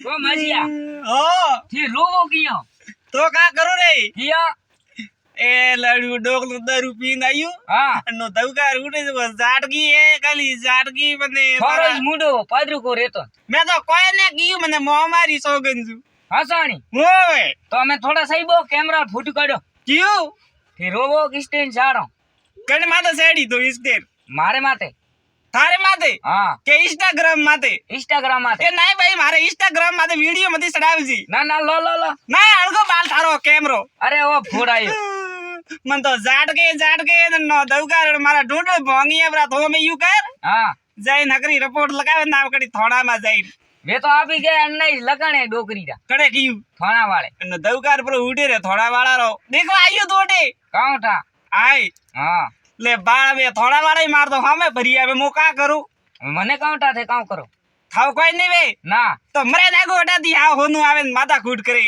ओ मजिया हो थी लोगो कियो तो का करो रे कियो ए लड़ू डोकलो दारू पीन आयु हां नो दवका उठे तो जाटगी है खाली जाटगी बने थोरो ज मुंडो पादरू को रेतो मैं तो कोई ने कियो मने मोमारी सोगंजू हसाणी होवे तो मैं थोड़ा सही बो कैमरा फूट काढो कियो थी रोवो किस्टेन जाड़ो कने माता सेडी तो इस देर मारे माते थारे माते हां के इंस्टाग्राम माते इंस्टाग्राम माते ए नहीं भाई मारे इंस्टाग्राम माते वीडियो मती चढ़ावजी ना ना लो लो लो ना अलगो बाल थारो कैमरो अरे ओ फोड़ायो मन तो जाट के न दवका मारा ढूंढ भोंगिया बरा तो में यू कर हां जाई नकरी रिपोर्ट लगावे ना कड़ी थोड़ा में जाई वे तो आप ही के अन्नई लगाने डोकरी दा कड़े कियू थाना वाले न दवकार पर उड़े रे थोड़ा वाला रो देखो आइयो तोटे काऊ था आय हां ले बाळ में थोड़ा वाला ही मार दो हमें भरिया में मुका करू मने काऊ था थे काऊ करो थाव कोई नहीं वे ना तो मरे ना को हटा दी हां होनु आवे माथा कूट करे